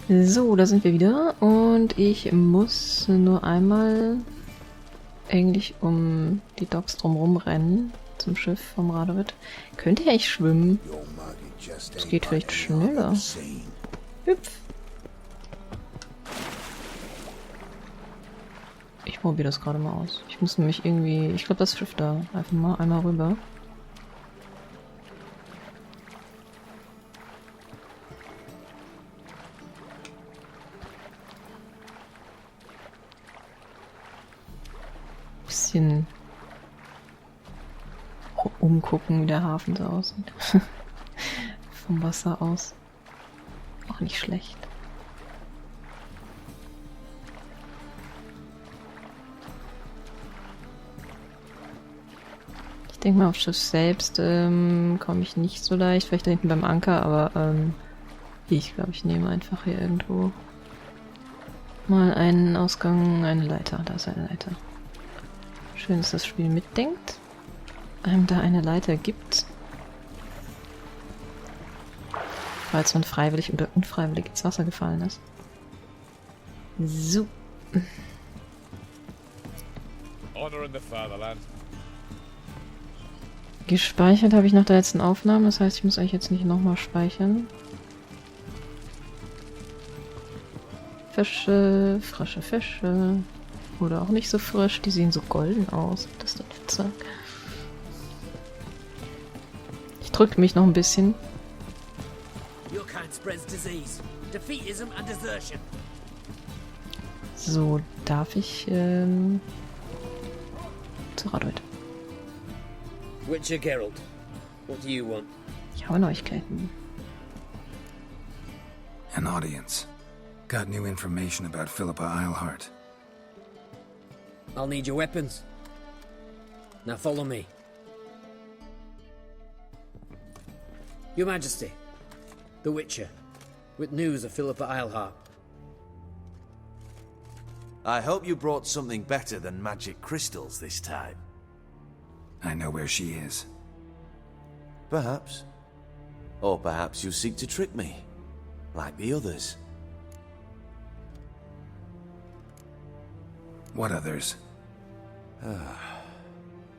So, da sind wir wieder und ich muss nur einmal eigentlich um die Docks drumherum rennen zum Schiff vom Radovid. Könnte ja ich schwimmen. Das geht vielleicht schneller. Hüpf. Ich probiere das gerade mal aus. Ich muss nämlich irgendwie... Ich glaube, das Schiff da. Einfach mal einmal rüber. Bisschen umgucken, wie der Hafen so aussieht. Vom Wasser aus. Auch nicht schlecht. Ich denke mal, auf Schiff selbst komme ich nicht so leicht. Vielleicht da hinten beim Anker, aber ich glaube, ich nehme einfach hier irgendwo mal einen Ausgang, eine Leiter. Da ist eine Leiter. Schön, dass das Spiel mitdenkt. Da eine Leiter gibt. Falls man freiwillig oder unfreiwillig ins Wasser gefallen ist. So. Honor in the Fatherland. Gespeichert habe ich nach der letzten Aufnahme, das heißt, ich muss eigentlich jetzt nicht nochmal speichern. Fische, frische Fische. Oder auch nicht so frisch, die sehen so golden aus. Das ist das Zeug. Ich drücke mich noch ein bisschen. So, darf ich zu Radovid. Witcher Geralt, what do you want? Ich habe Neuigkeiten. An audience. Got new information about Philippa Eilhart. I'll need your weapons. Now follow me. Your Majesty, the Witcher, with news of Philippa Eilhart. I hope you brought something better than magic crystals this time. I know where she is. Perhaps. Or perhaps you seek to trick me, like the others. What others?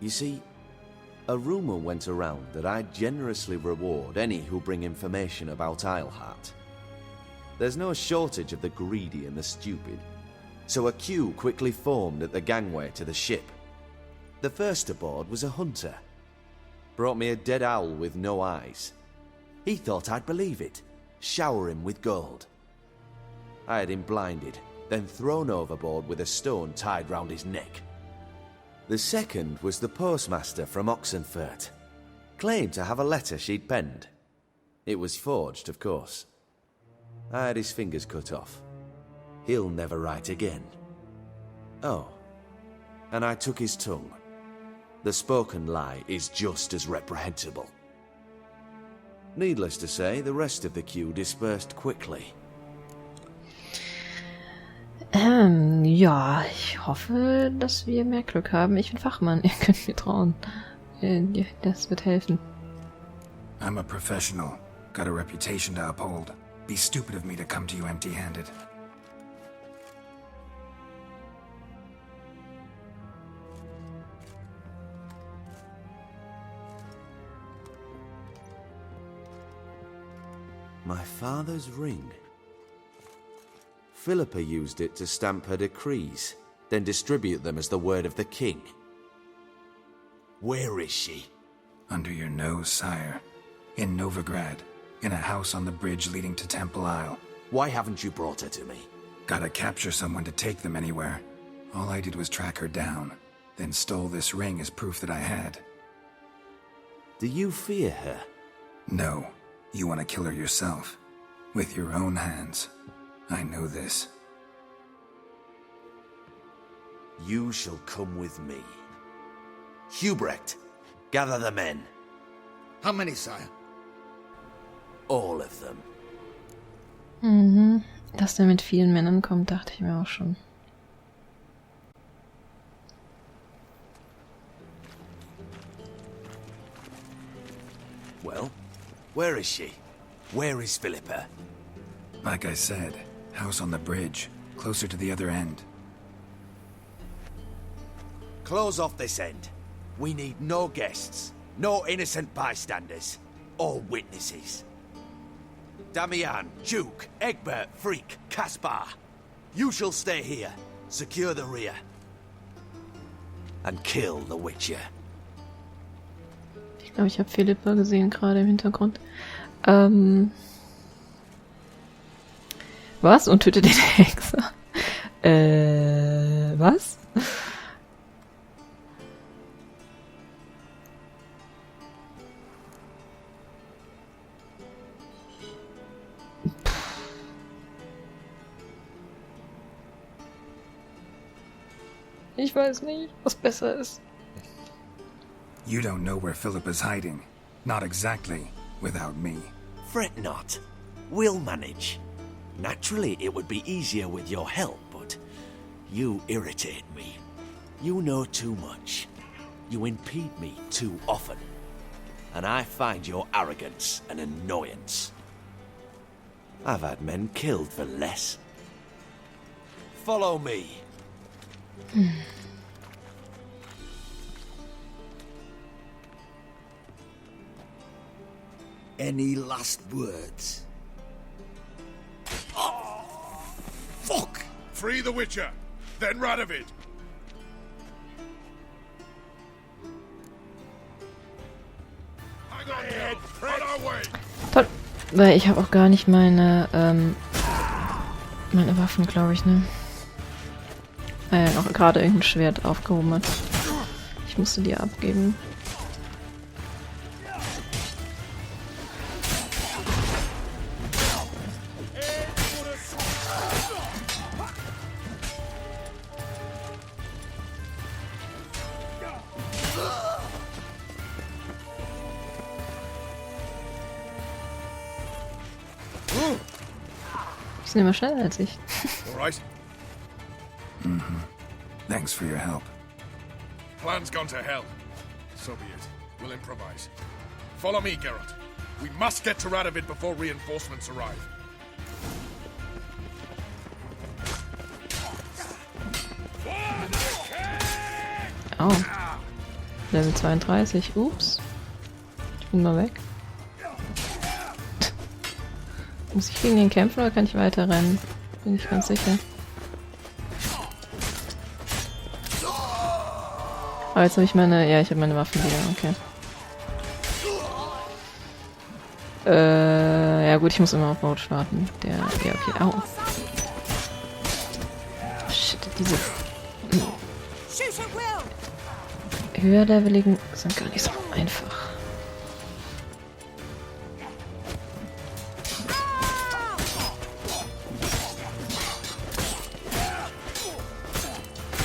You see, a rumor went around that I generously reward any who bring information about Eilhart. There's no shortage of the greedy and the stupid, so a queue quickly formed at the gangway to the ship. The first aboard was a hunter. Brought me a dead owl with no eyes. He thought I'd believe it, shower him with gold. I had him blinded, then thrown overboard with a stone tied round his neck. The second was the postmaster from Oxenfurt. Claimed to have a letter she'd penned. It was forged, of course. I had his fingers cut off. He'll never write again. Oh, and I took his tongue. The spoken lie is just as reprehensible. Needless to say, the rest of the queue dispersed quickly. Ja, ich hoffe, dass wir mehr Glück haben. Ich bin Fachmann, ihr könnt mir trauen. Das wird helfen. I'm a professional. Got a reputation to uphold. Be stupid of me to come to you empty-handed. My father's ring. Philippa used it to stamp her decrees, then distribute them as the word of the king. Where is she? Under your nose, sire. In Novigrad. In a house on the bridge leading to Temple Isle. Why haven't you brought her to me? Gotta capture someone to take them anywhere. All I did was track her down, then stole this ring as proof that I had. Do you fear her? No. You want to kill her yourself. With your own hands. I know this. You shall come with me. Hubrecht, gather the men. How many, sire? All of them. Mhm. Dass der mit vielen Männern kommt, dachte ich mir auch schon. Well, where is she? Where is Philippa? Like I said, House on the bridge, closer to the other end. Close off this end. We need no guests, no innocent bystanders, or witnesses. Damian, Duke, Egbert, Freak, Caspar. You shall stay here, secure the rear, and kill the Witcher. Ich glaube, ich habe Philippa gesehen gerade im Hintergrund. Was? Und tötet den Hexer? Was? Ich weiß nicht, was besser ist. You don't know where Philippa's hiding. Not exactly, without me. Fret not. We'll manage. Naturally, it would be easier with your help, but you irritate me. You know too much. You impede me too often. And I find your arrogance an annoyance. I've had men killed for less. Follow me. Any last words? Fuck! Free the Witcher, then Radovid. Hang on, Geralt. On our way. Toll. Weil ich habe auch gar nicht meine Waffen, glaube ich, ne? Weil er noch gerade irgendein Schwert aufgehoben hat. Ich musste die abgeben. Die sind immer schneller als ich. All right. Thanks for your help. Plan's gone to hell. So be it. We'll improvise. Follow me, Geralt. We must get to Radovid before reinforcements arrive. Oh. Level 32. Ups. Ich bin mal weg. Muss ich gegen den kämpfen oder kann ich weiter rennen? Bin ich ganz sicher. Aber jetzt habe ich meine... Ja, ich habe meine Waffen wieder. Okay. Ja gut, ich muss immer auf Mode starten. Der... Ja, okay. Au. Shit, diese... Höherleveligen sind gar nicht so einfach.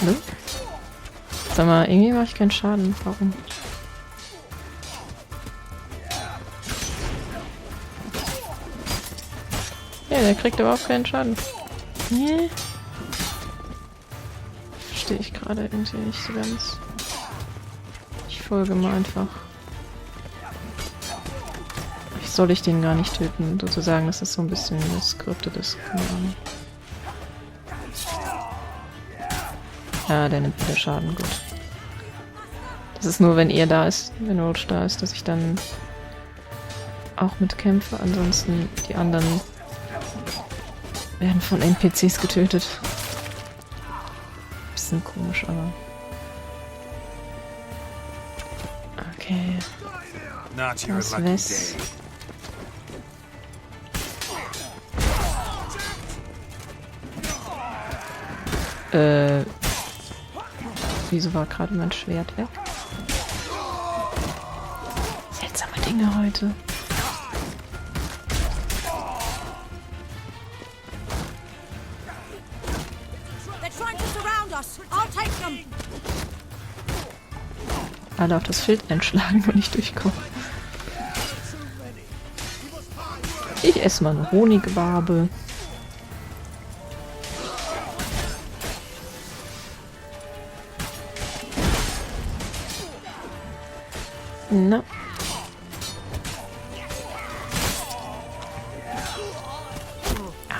Hallo? Sag mal, irgendwie mache ich keinen Schaden. Warum? Ja, der kriegt überhaupt keinen Schaden. Nee. Verstehe ich gerade irgendwie nicht so ganz. Ich folge mal einfach. Vielleicht soll ich den gar nicht töten, sozusagen. Das ist so ein bisschen das Skripte des... Keine Ahnung. Ja, der nimmt wieder Schaden, gut. Das ist nur, wenn er da ist, wenn Roach da ist, dass ich dann auch mitkämpfe. Ansonsten die anderen werden von NPCs getötet. Bisschen komisch, aber... Okay. Das West. Wieso war gerade mein Schwert weg? Seltsame Dinge heute. Alle auf das Schild einschlagen und nicht durchkommen. Ich esse mal eine Honigwabe. Na.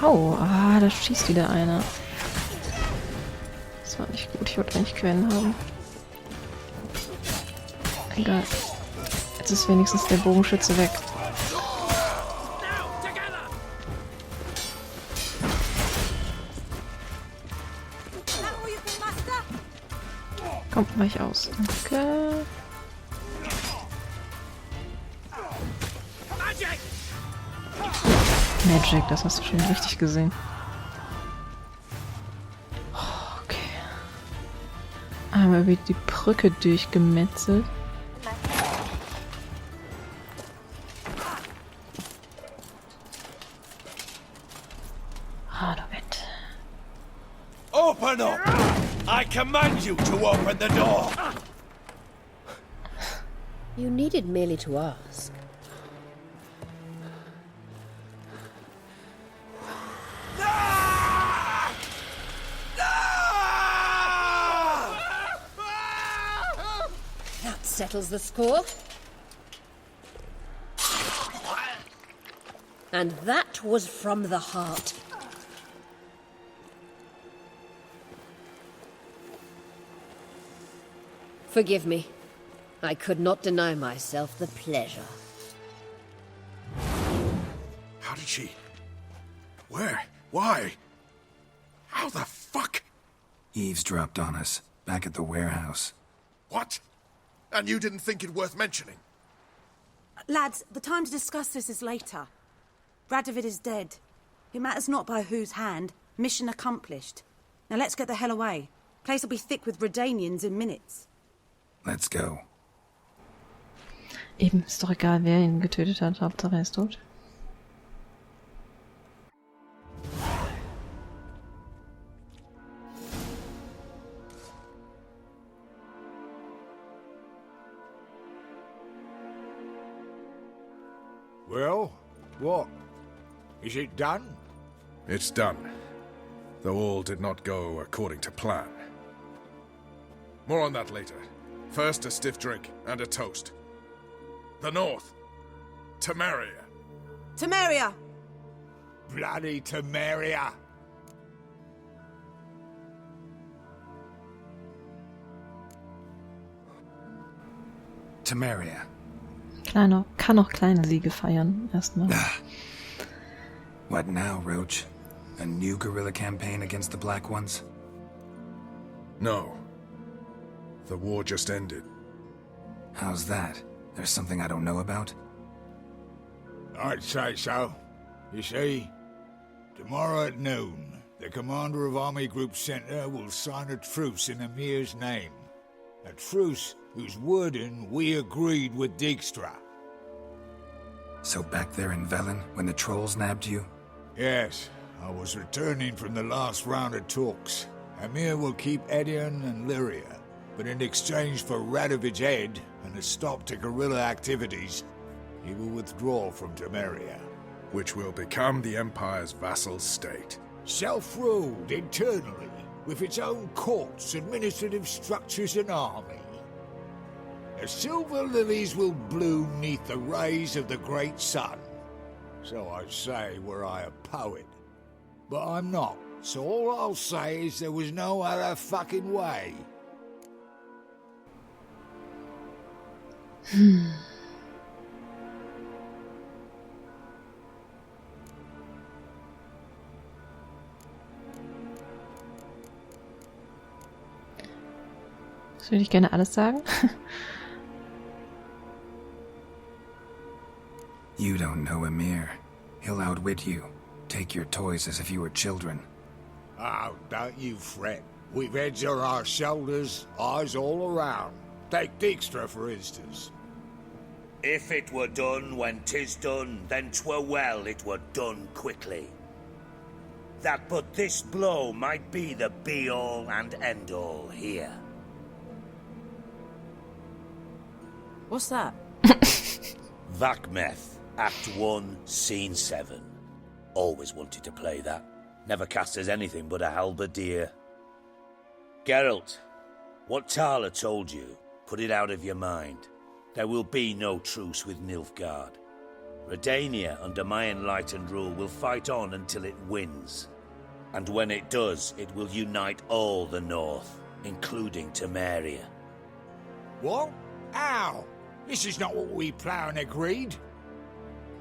Au, da schießt wieder einer. Das war nicht gut, ich wollte eigentlich Quellen haben. Egal. Jetzt ist wenigstens der Bogenschütze weg. Komm, weich aus. Danke. Magic, das hast du schon richtig gesehen. Okay. Einmal wird die Brücke durchgemetzelt. Ah, du Wind. Open up! I command you to open the door! You needed merely to ask. That settles the score. And that was from the heart. Forgive me. I could not deny myself the pleasure. How did she... Where? Why? How the fuck? Eavesdropped on us, back at the warehouse. What? And you didn't think it worth mentioning? Lads, the time to discuss this is later. Radovid is dead. It matters not by whose hand. Mission accomplished. Now let's get the hell away. Place will be thick with Redanians in minutes. Let's go. Eben, ist doch egal, wer ihn getötet hat. Hauptsache er ist tot. Well, what? Is it done? It's done. Though all did not go according to plan. More on that later. First, a stiff drink and a toast. The North. Temeria. Temeria! Bloody Temeria! Temeria. Kann auch kleine Siege feiern, erstmal. What now, Roach? A new guerrilla campaign against the Black Ones? No. The war just ended. How's that? There's something I don't know about? I'd say so. You see, tomorrow at noon, the commander of Army Group Center will sign a truce in Emir's name. A truce whose wording we agreed with Dijkstra. So back there in Velen, when the trolls nabbed you? Yes, I was returning from the last round of talks. Emir will keep Edion and Lyria, but in exchange for Radovid's head and a stop to guerrilla activities, he will withdraw from Temeria. Which will become the Empire's vassal state. Self-ruled internally, with its own courts, administrative structures and army. The silver lilies will bloom neath the rays of the great sun. So I say were I a poet. But I'm not, so all I'll say is there was no other fucking way. Das würde ich gerne alles sagen. You don't know Emir. He'll outwit you. Take your toys as if you were children. Oh, don't you fret. We've heads on our shoulders, eyes all around. Take Dijkstra, for instance. If it were done when 'tis done, then 'twere well it were done quickly. That but this blow might be the be-all and end-all here. What's that? Vakmeth, Act 1, Scene 7. Always wanted to play that. Never cast as anything but a halberdier. Geralt, what Tala told you, put it out of your mind. There will be no truce with Nilfgaard. Redania, under my enlightened rule, will fight on until it wins. And when it does, it will unite all the North, including Temeria. What? How? This is not what we planned and agreed.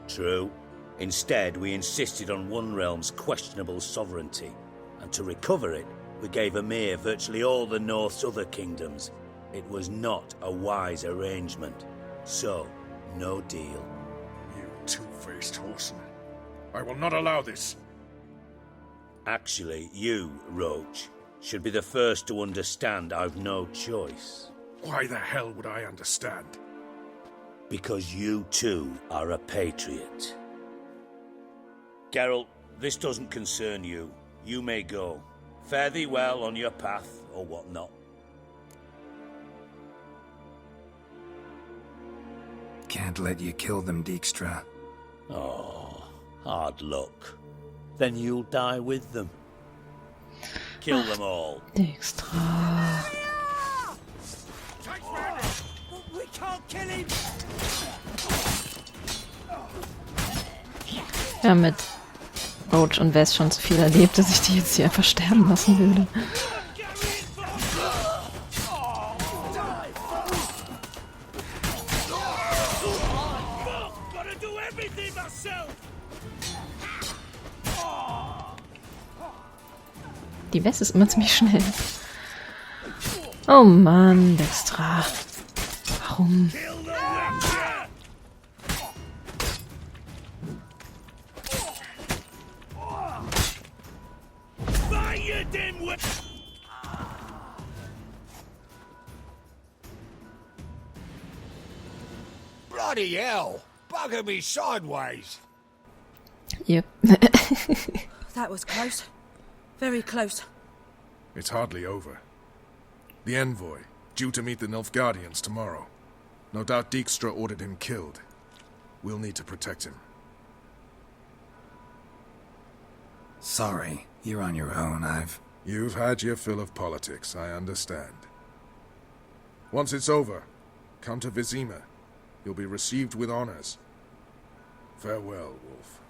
True. Instead, we insisted on one realm's questionable sovereignty, and to recover it, we gave Emir virtually all the North's other kingdoms. It was not a wise arrangement. So, no deal. You two-faced whoreson. I will not allow this. Actually, you, Roach, should be the first to understand I've no choice. Why the hell would I understand? Because you too are a patriot. Geralt, this doesn't concern you. You may go. Fare thee well on your path, or whatnot. Can't let you kill them, Dijkstra. Oh, hard luck. Then you'll die with them. Kill them all. Dijkstra. We can't kill him! Ja, mit Roach und Wes schon zu viel erlebt, dass ich die jetzt hier einfach sterben lassen würde. Die Wes ist immer ziemlich schnell. Oh Mann, Dijkstra. Warum? Bloody hell! Bugger me sideways! Yep. That was close. Very close. It's hardly over. The envoy, due to meet the Nilfgaardians tomorrow. No doubt Dijkstra ordered him killed. We'll need to protect him. Sorry, you're on your own. You've had your fill of politics, I understand. Once it's over, come to Vizima. You'll be received with honors. Farewell, Wolf.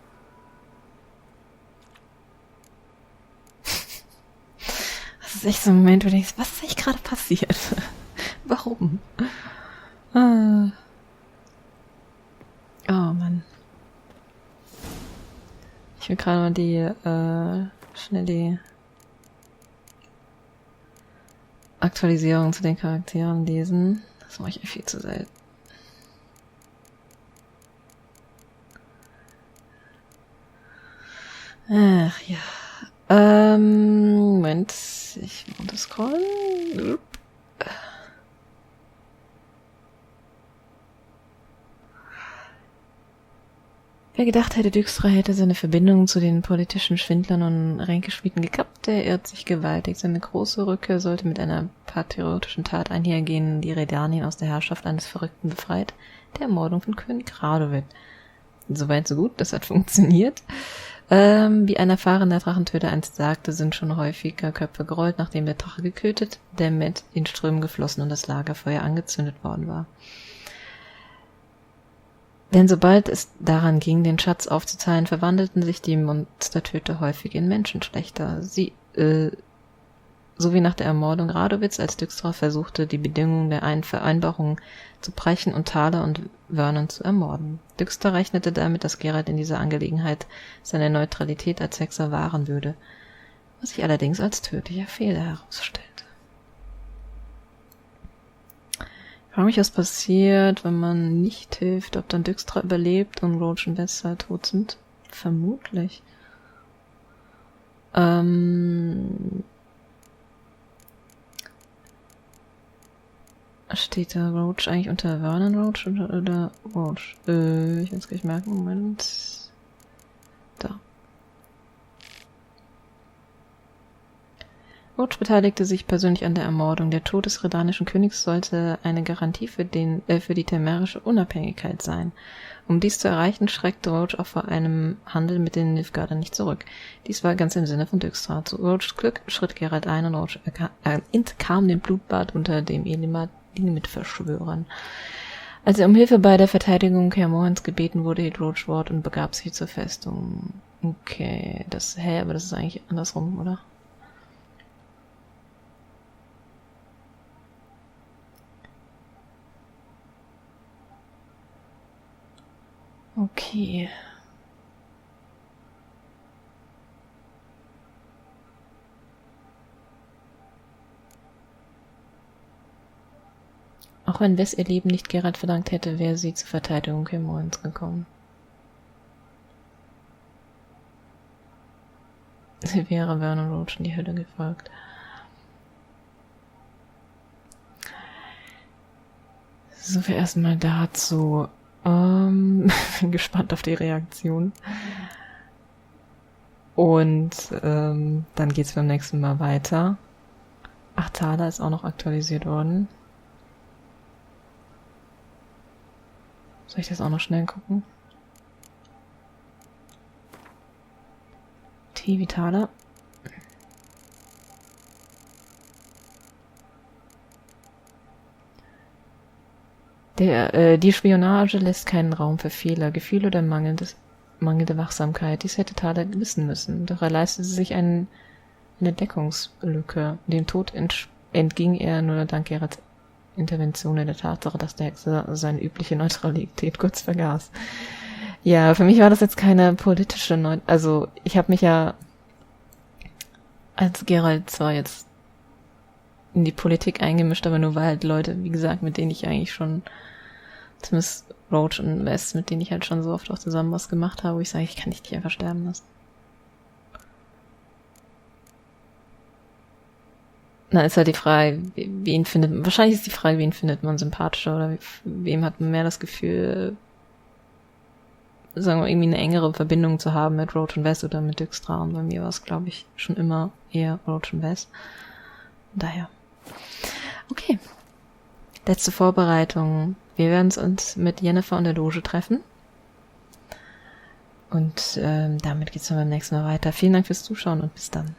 Das ist echt so ein Moment, wo du denkst, was ist eigentlich gerade passiert? Warum? Ah. Oh Mann. Ich will gerade mal schnell die Aktualisierung zu den Charakteren lesen. Das mache ich echt viel zu selten. Ach ja. Moment. Ich muss scrollen. Wer gedacht hätte, Dijkstra hätte seine Verbindungen zu den politischen Schwindlern und Ränkeschmieden gekappt, der irrt sich gewaltig. Seine große Rückkehr sollte mit einer patriotischen Tat einhergehen, die Redanien aus der Herrschaft eines Verrückten befreit, der Ermordung von König Radovid. Soweit so gut, das hat funktioniert. Wie ein erfahrener Drachentöter einst sagte, sind schon häufiger Köpfe gerollt, nachdem der Drache getötet, der Met in Strömen geflossen und das Lagerfeuer angezündet worden war. Denn sobald es daran ging, den Schatz aufzuteilen, verwandelten sich die Monstertöter häufig in Menschenschlechter. So wie nach der Ermordung Radovids, als Dijkstra versuchte, die Bedingungen der Vereinbarung zu brechen und Thaler und Vernon zu ermorden. Dijkstra rechnete damit, dass Geralt in dieser Angelegenheit seine Neutralität als Hexer wahren würde, was sich allerdings als tödlicher Fehler herausstellte. Ich frage mich, was passiert, wenn man nicht hilft, ob dann Dijkstra überlebt und Roach und Wes halt tot sind. Vermutlich. Steht da Roach eigentlich unter Vernon Roach oder Roach? Ich will es gleich merken. Moment. Da. Roach beteiligte sich persönlich an der Ermordung. Der Tod des redanischen Königs sollte eine Garantie für die temerische Unabhängigkeit sein. Um dies zu erreichen, schreckte Roach auch vor einem Handel mit den Nilfgaardern nicht zurück. Dies war ganz im Sinne von Dijkstra. Zu Roachs Glück schritt Geralt ein und Roach entkam dem Blutbad unter dem Elimit-Verschwörern. Als er um Hilfe bei der Verteidigung Kermorhans gebeten wurde, hielt Roach Wort und begab sich zur Festung. Okay, aber das ist eigentlich andersrum, oder? Okay. Auch wenn Wes ihr Leben nicht Geralt verdankt hätte, wäre sie zur Verteidigung Kermorhans gekommen. Sie wäre Vernon Roach in die Hölle gefolgt. So viel erstmal dazu. Bin gespannt auf die Reaktion. Und dann geht's beim nächsten Mal weiter. Thaler ist auch noch aktualisiert worden. Soll ich das auch noch schnell gucken? T wie Thaler. Die Spionage lässt keinen Raum für Fehler, Gefühle oder mangelnde Wachsamkeit. Dies hätte Thaler wissen müssen. Doch er leistete sich eine Deckungslücke. Dem Tod entging er nur dank Geralts Intervention in der Tatsache, dass der Hexer seine übliche Neutralität kurz vergaß. Ja, für mich war das jetzt keine politische also ich habe mich ja als Geralt zwar jetzt in die Politik eingemischt, aber nur weil halt Leute, wie gesagt, mit denen ich eigentlich schon, zumindest Roach und Wes, mit denen ich halt schon so oft auch zusammen was gemacht habe, wo ich sage, ich kann dich nicht einfach sterben lassen. Na, ist halt die Frage, wahrscheinlich ist die Frage, wen findet man sympathischer oder wem hat man mehr das Gefühl, sagen wir, irgendwie eine engere Verbindung zu haben mit Roach und Wes oder mit Dijkstra. Und bei mir war es, glaube ich, schon immer eher Roach und Wes. Daher. Okay. Letzte Vorbereitung. Wir werden uns mit Yennefer und der Loge treffen. Und damit geht's dann beim nächsten Mal weiter. Vielen Dank fürs Zuschauen und bis dann.